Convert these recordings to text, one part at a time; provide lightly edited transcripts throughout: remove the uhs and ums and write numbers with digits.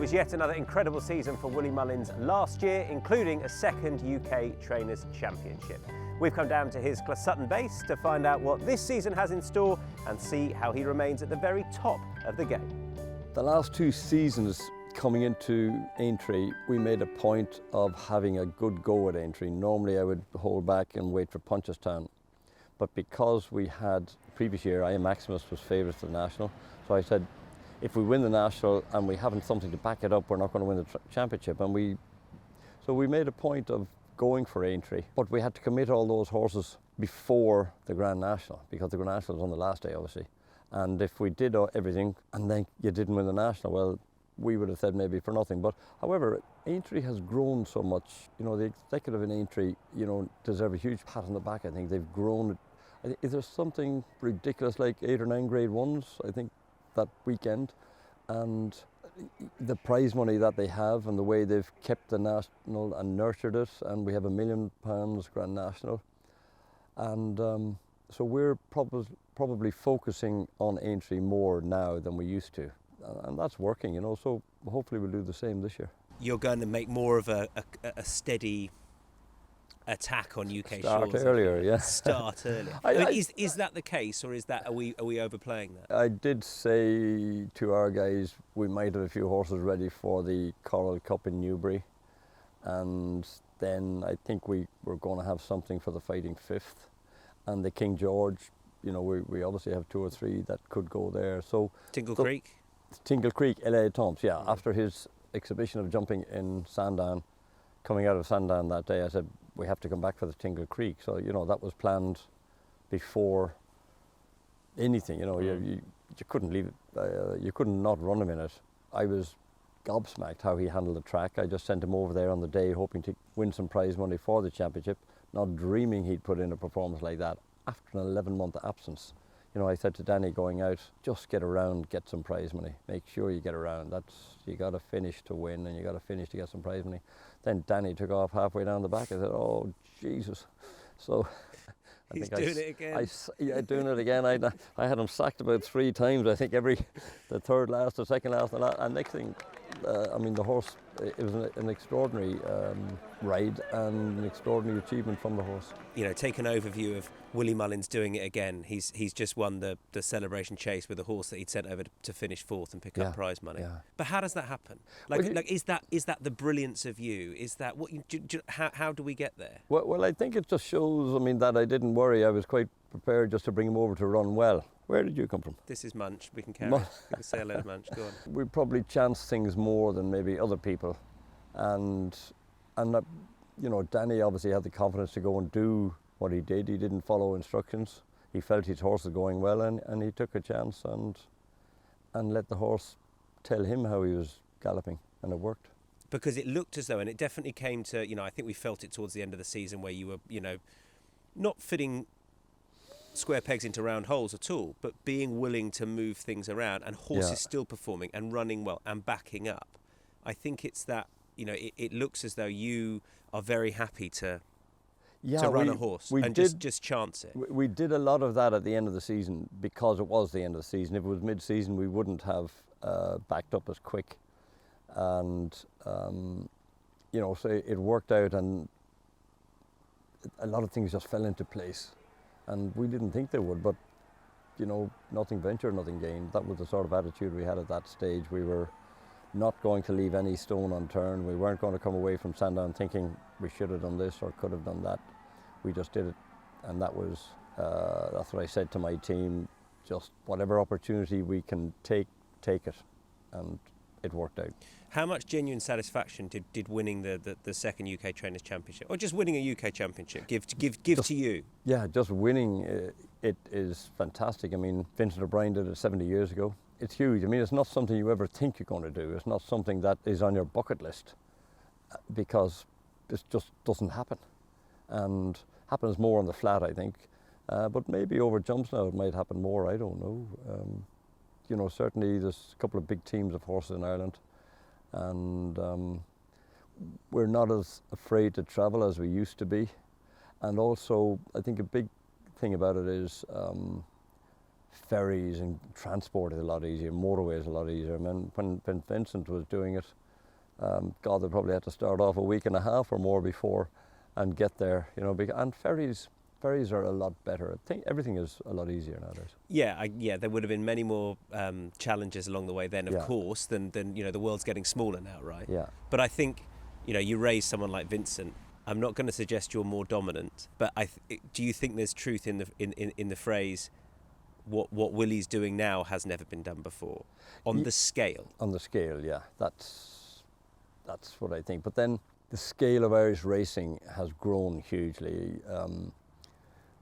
was yet another incredible season for Willie Mullins last year, including a second UK Trainers' Championship. We've come down to his Closutton base to find out what this season has in store and see how he remains at the very top of the game. The last 2 seasons coming into Aintree, we made a point of having a good go at Aintree. Normally I would hold back and wait for Punchestown. But because we had, the previous year, I Am Maximus was favourite to the National, so I said, if we win the National and we haven't something to back it up, we're not going to win the Championship. So we made a point of going for Aintree. But we had to commit all those horses before the Grand National, because the Grand National was on the last day, obviously. And if we did everything and then you didn't win the National, well, we would have said maybe for nothing. But however, Aintree has grown so much. You know, the executive in Aintree, you know, deserve a huge pat on the back. I think they've grown. Is there something ridiculous like 8 or 9 Grade 1s, I think, that weekend? And the prize money that they have and the way they've kept the National and nurtured it, and we have £1 million Grand National. And so we're probably focusing on Aintree more now than we used to. And that's working, you know, so hopefully we'll do the same this year. You're going to make more of a steady attack on UK Start shores. Earlier, yeah. Start earlier. Is that the case, or is that are we overplaying that? I did say to our guys we might have a few horses ready for the Coral Cup in Newbury, and then I think we were going to have something for the Fighting Fifth, and the King George. You know, we obviously have 2 or 3 that could go there. So Tingle Creek. Tingle Creek, L.A. Thompson, yeah. After his exhibition of jumping in Sandown, coming out of Sandown that day, I said, we have to come back for the Tingle Creek. So, you know, that was planned before anything, you know. You couldn't leave it, you couldn't not run him in it. I was gobsmacked how he handled the track. I just sent him over there on the day hoping to win some prize money for the championship, not dreaming he'd put in a performance like that after an 11-month absence. You know, I said to Danny going out, just get around, get some prize money. Make sure you get around. You got to finish to win, and you got to finish to get some prize money. Then Danny took off halfway down the back. I said, oh, Jesus. So He's doing it again. Doing it again. I had him sacked about 3 times, I think, the third last, the second last, and next thing, I mean, the horse, it was an extraordinary ride and an extraordinary achievement from the horse. You know, take an overview of Willie Mullins doing it again. He's just won the celebration chase with a horse that he'd sent over to finish 4th and pick up prize money. Yeah. But how does that happen? Is that the brilliance of you? Is that what how do we get there? Well, I think it just shows, I mean, that I didn't worry. I was quite prepared just to bring him over to run well. Where did you come from? This is Munch. We can carry. We can say hello to Munch. Go on. We probably chance things more than maybe other people, and that, you know, Danny obviously had the confidence to go and do what he did. He didn't follow instructions. He felt his horse was going well, and he took a chance and let the horse tell him how he was galloping, and it worked. Because it looked as though, and it definitely came to, you know, I think we felt it towards the end of the season where you were, you know, not fitting square pegs into round holes at all, but being willing to move things around, and horses still performing and running well and backing up. I think it's that, you know, it looks as though you are very happy to run a horse and just chance it. We did a lot of that at the end of the season because it was the end of the season. If it was mid-season, we wouldn't have backed up as quick. And, you know, so it worked out, and a lot of things just fell into place. And we didn't think they would, but, you know, nothing ventured, nothing gained. That was the sort of attitude we had at that stage. We were not going to leave any stone unturned. We weren't going to come away from Sandown thinking we should have done this or could have done that. We just did it, and that was, that's what I said to my team, just whatever opportunity we can take it, and it worked out. How much genuine satisfaction did winning the second UK Trainers' Championship, or just winning a UK Championship, give to you? Yeah, just winning it is fantastic. I mean, Vincent O'Brien did it 70 years ago. It's huge. I mean, it's not something you ever think you're going to do. It's not something that is on your bucket list, because it just doesn't happen, and happens more on the flat, I think. But maybe over jumps now it might happen more. I don't know. You know, certainly there's a couple of big teams of horses in Ireland, and we're not as afraid to travel as we used to be. And also, I think a big thing about it is ferries and transport is a lot easier, motorway is a lot easier. I mean, when Vincent was doing it, God, they probably had to start off a week and a half or more before and get there, you know, and ferries are a lot better. I think everything is a lot easier nowadays. Yeah, there would have been many more challenges along the way then, of Yeah. course, than you know, the world's getting smaller now, right? Yeah. But I think, you know, you raise someone like Vincent. I'm not going to suggest you're more dominant, but do you think there's truth in the phrase, what Willie's doing now has never been done before, on the scale? On the scale, yeah, that's what I think. But then the scale of Irish racing has grown hugely.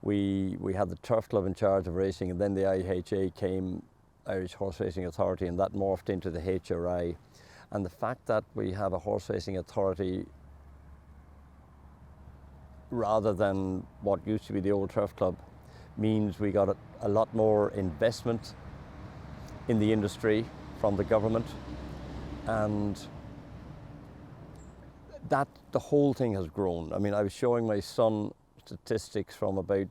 We had the Turf Club in charge of racing, and then the IHA came, Irish Horse Racing Authority, and that morphed into the HRI. And the fact that we have a horse racing authority rather than what used to be the old Turf Club means we got a lot more investment in the industry from the government, and that the whole thing has grown. I mean, I was showing my son statistics from about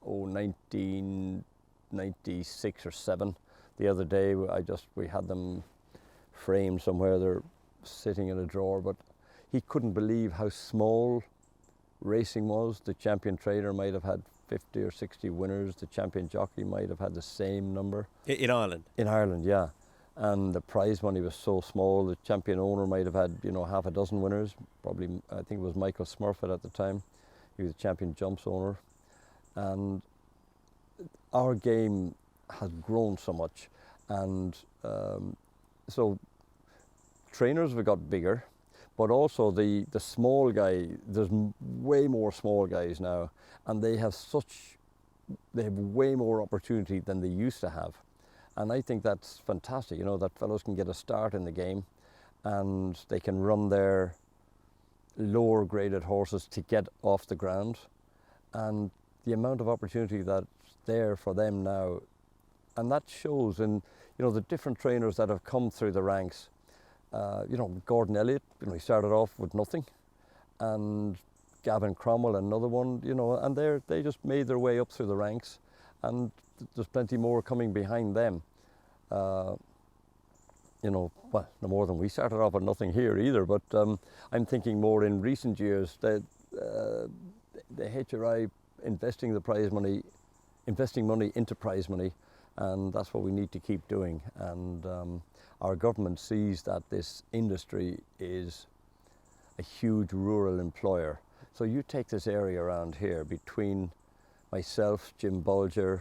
1996 or 7 the other day. We had them framed somewhere. They're sitting in a drawer, but he couldn't believe how small racing was. The champion trainer might have had 50 or 60 winners. The champion jockey might have had the same number. In Ireland? In Ireland, yeah. And the prize money was so small. The champion owner might have had, you know, half a dozen winners. Probably, I think it was Michael Smurfett at the time. He was the champion jumps owner. And our game has grown so much. And so trainers have got bigger, but also the small guy, there's way more small guys now, and they have way more opportunity than they used to have. And I think that's fantastic, you know, that fellows can get a start in the game and they can run their lower graded horses to get off the ground. And the amount of opportunity that's there for them now, and that shows in, you know, the different trainers that have come through the ranks. You know, Gordon Elliott, you know, he started off with nothing, and Gavin Cromwell, another one, you know, and they just made their way up through the ranks, and there's plenty more coming behind them. You know, well, no more than we started off with nothing here either, but I'm thinking more in recent years that the HRI investing money into prize money, and that's what we need to keep doing. And our government sees that this industry is a huge rural employer. So you take this area around here between myself, Jim Bolger,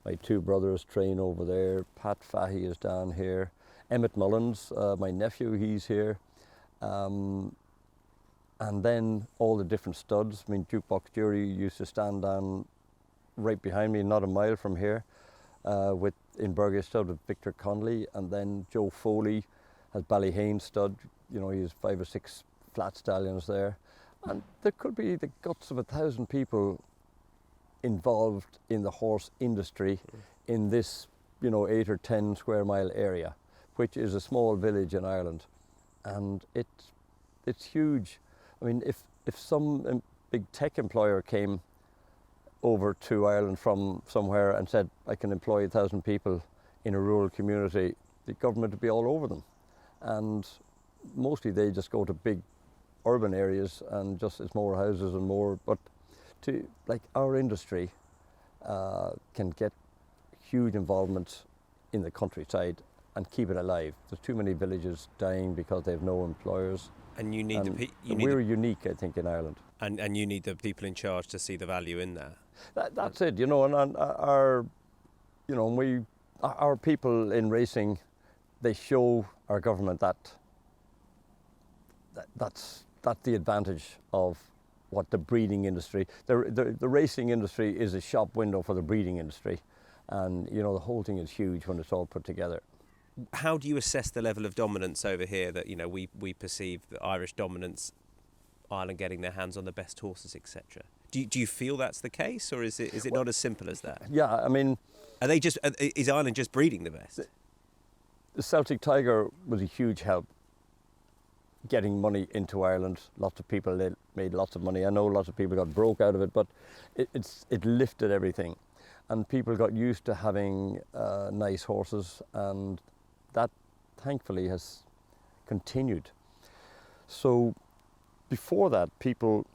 my 2 brothers train over there, Pat Fahey is down here, Emmett Mullins, my nephew, he's here, and then all the different studs. I mean, Jukebox Jury used to stand down right behind me, not a mile from here, in Burgess stud with Victor Conley, and then Joe Foley has Ballyhane stud. You know, he has 5 or 6 flat stallions there, and there could be the guts of 1,000 people involved in the horse industry in this, you know, 8 or 10 square mile area, which is a small village in Ireland, and it's huge. I mean, if some big tech employer came over to Ireland from somewhere and said, I can employ 1,000 people in a rural community, the government would be all over them. And mostly they just go to big urban areas and just it's more houses and more, but to like our industry can get huge involvement in the countryside and keep it alive. There's too many villages dying because they have no employers. And you need we're unique, I think, in Ireland. And you need the people in charge to see the value in that. That's it, you know, and our, you know, our people in racing, they show our government that's the advantage of what the breeding industry, the racing industry is a shop window for the breeding industry, and you know the whole thing is huge when it's all put together. How do you assess the level of dominance over here that, you know, we perceive the Irish dominance, Ireland getting their hands on the best horses, etc.? Do you feel that's the case, or is it not as simple as that? Yeah, I mean, is Ireland just breeding the best? The Celtic Tiger was a huge help getting money into Ireland. Lots of people made lots of money. I know lots of people got broke out of it, but it lifted everything. and people got used to having nice horses, and that thankfully has continued. So before that, people,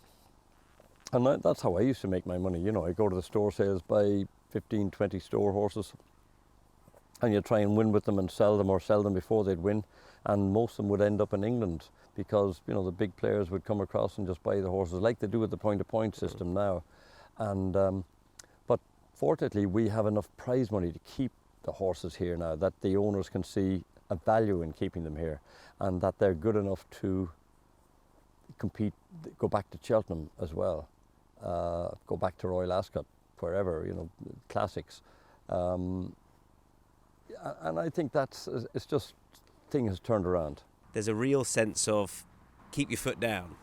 and that's how I used to make my money. You know, I go to the store sales, buy 15, 20 store horses, and you try and win with them and sell them, or sell them before they'd win. And most of them would end up in England because, you know, the big players would come across and just buy the horses like they do with the point-to-point system now. And but fortunately, we have enough prize money to keep the horses here now, that the owners can see a value in keeping them here, and that they're good enough to compete, go back to Cheltenham as well, go back to Royal Ascot, wherever, you know, classics. And I think it's just, thing has turned around. There's a real sense of keep your foot down,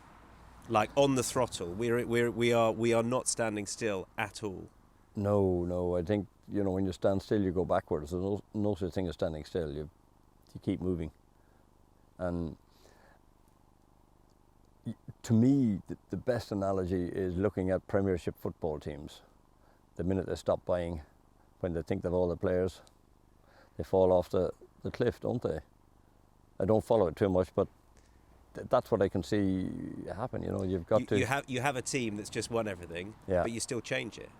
like on the throttle. We are not standing still at all. No. I think, you know, when you stand still, you go backwards. There's no such thing as standing still. You keep moving. And to me, the best analogy is looking at Premiership football teams. The minute they stop buying, when they think they've all the players, they fall off the cliff, don't they? I don't follow it too much, but that's what I can see happen. You know, you've got to. You have a team that's just won everything, yeah. But you still change it.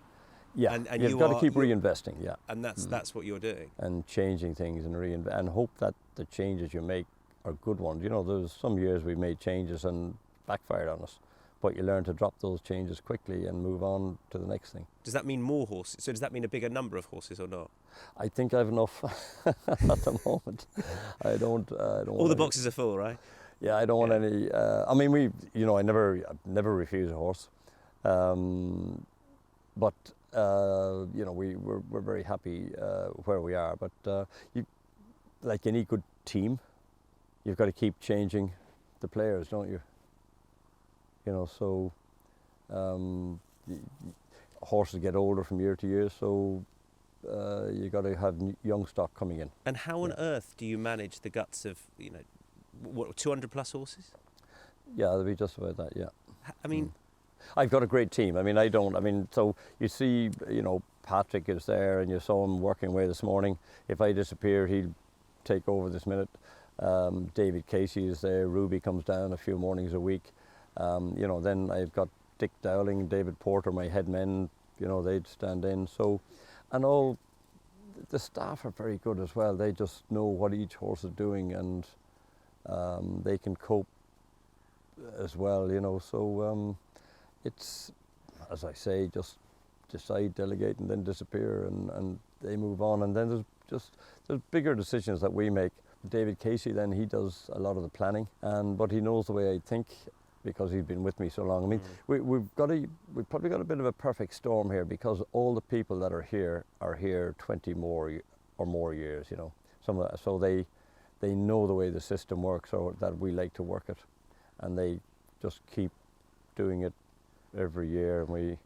Yeah, and you've got to keep reinvesting. Yeah, and that's what you're doing. And changing things and hope that the changes you make are good ones. You know, there's some years we made changes and backfired on us, but you learn to drop those changes quickly and move on to the next thing. Does that mean more horses? So does that mean a bigger number of horses or not? I think I have enough at the moment. I don't. All the boxes are full, right? Yeah, I don't want any. I mean, I never refuse a horse, but we're very happy where we are. But like any good team, you've got to keep changing the players, don't you? You know, so horses get older from year to year, so you got to have young stock coming in. And how on earth do you manage the guts of 200 plus horses? Yeah, there'll be just about that. Yeah. I mean, I've got a great team. So you see, Patrick is there, and you saw him working away this morning. If I disappear, he'll take over this minute. David Casey is there. Ruby comes down a few mornings a week. Then I've got Dick Dowling, David Porter, my head men. They'd stand in. So, and all the staff are very good as well. They just know what each horse is doing, and they can cope as well. So it's, as I say, just decide, delegate, and then disappear, and they move on. And then there's bigger decisions that we make. David Casey, then he does a lot of the planning, but he knows the way I think, because he's been with me so long. I mean, we've probably got a bit of a perfect storm here, because all the people that are here 20 more or more years. So they know the way the system works, or that we like to work it, and they just keep doing it every year, and we,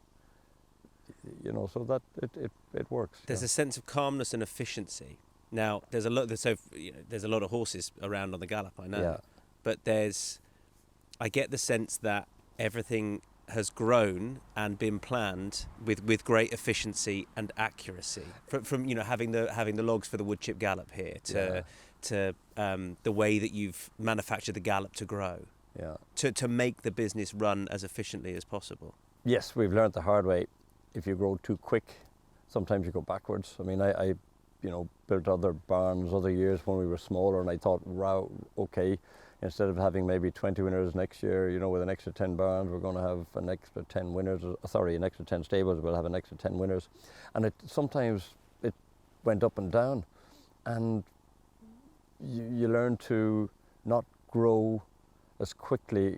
so that it works. There's a sense of calmness and efficiency. Now, there's a lot of horses around on the Gallop, I know, but I get the sense that everything has grown and been planned with great efficiency and accuracy. From having the logs for the wood chip Gallop here to the way that you've manufactured the Gallop to grow, to make the business run as efficiently as possible. Yes, we've learned the hard way. If you grow too quick, sometimes you go backwards. I mean, I built other barns other years when we were smaller, and I thought, wow, okay, instead of having maybe 20 winners next year, with an extra 10 barns, we're going to have an extra 10 winners, an extra 10 stables, we'll have an extra 10 winners. And sometimes it went up and down, and you learn to not grow as quickly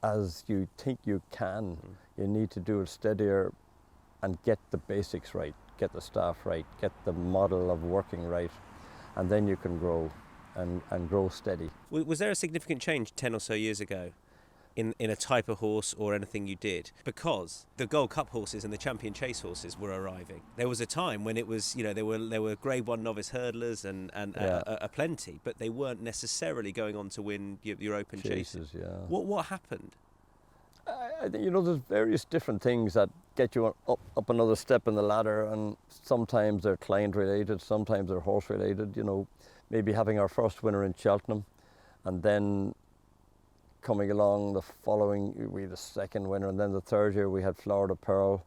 as you think you can. You need to do it steadier and get the basics right, get the staff right, get the model of working right, and then you can grow and grow steady. Was there a significant change 10 or so years ago in a type of horse or anything you did? Because the Gold Cup horses and the Champion Chase horses were arriving. There was a time when it was, there were Grade 1 novice hurdlers and a plenty, but they weren't necessarily going on to win your open chases. Yeah. What happened? I think, there's various different things that get you up another step in the ladder, and sometimes they're client related, sometimes they're horse related. Maybe having our first winner in Cheltenham, and then coming along the following, we had the second winner, and then the third year we had Florida Pearl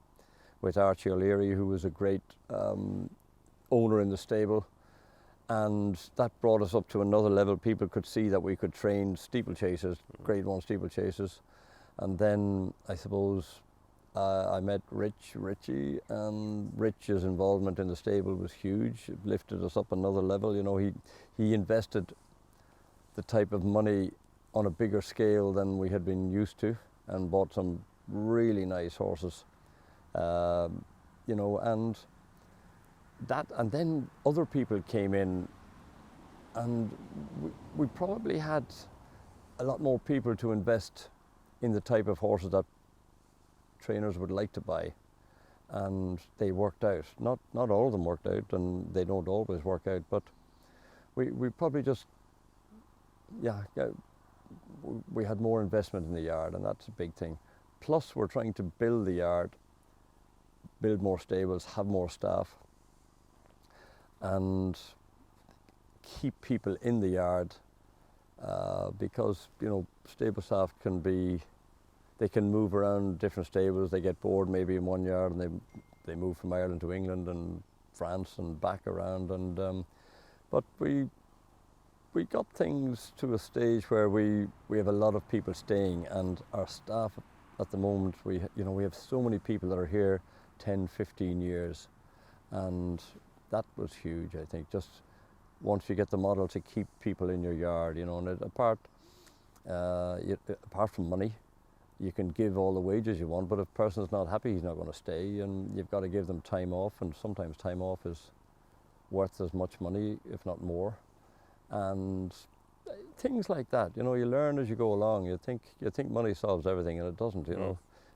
with Archie O'Leary, who was a great owner in the stable. And that brought us up to another level. People could see that we could train steeplechasers, Grade 1 steeplechasers. And then I suppose I met Richie, and Rich's involvement in the stable was huge. It lifted us up another level. He invested the type of money on a bigger scale than we had been used to, and bought some really nice horses. And then other people came in, and we probably had a lot more people to invest in the type of horses that trainers would like to buy, and they worked out. Not all of them worked out, and they don't always work out, but we probably just, we had more investment in the yard, and that's a big thing. Plus we're trying to build the yard, build more stables, have more staff, and keep people in the yard, because stable staff they can move around different stables. They get bored maybe in one yard, and they move from Ireland to England and France and back around. And but we got things to a stage where we have a lot of people staying, and our staff at the moment, we have so many people that are here 10, 15 years, and that was huge. I think just once you get the model to keep people in your yard, and apart from money, you can give all the wages you want, but if a person's not happy, he's not going to stay, and you've got to give them time off, and sometimes time off is worth as much money, if not more. And things like that, you learn as you go along. You think money solves everything, and it doesn't.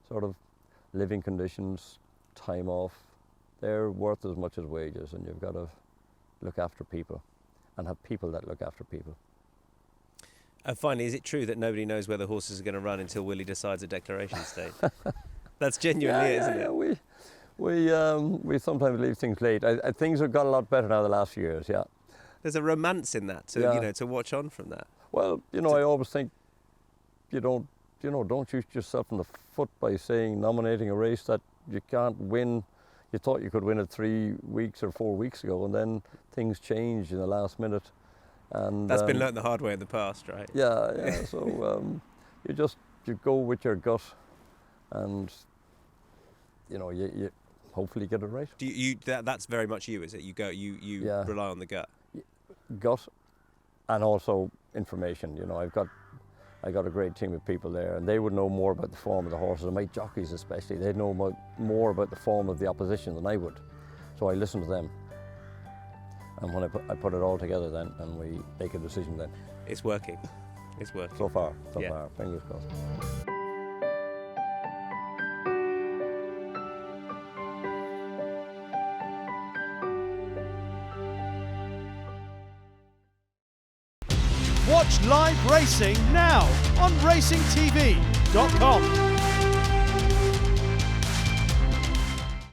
Sort of living conditions, time off, they're worth as much as wages, and you've got to look after people and have people that look after people. And finally, is it true that nobody knows where the horses are going to run until Willie decides a declaration stage? That's genuinely it, isn't it? We sometimes leave things late. Things have got a lot better now the last few years, yeah. There's a romance in that, to watch on from that. Well, I always think don't shoot yourself in the foot by nominating a race that you can't win. You thought you could win it 3 weeks or 4 weeks ago, and then things changed in the last minute. And that's been learnt the hard way in the past, right? Yeah. So you go with your gut, and you hopefully get it right. Do you that's very much you, is it? You rely on the gut. Gut, and also information. I got a great team of people there, and they would know more about the form of the horses, and my jockeys especially. They'd know more about the form of the opposition than I would. So I listen to them. And when I put it all together then, and we make a decision then. It's working. So far, fingers crossed. Watch live racing now on racingtv.com.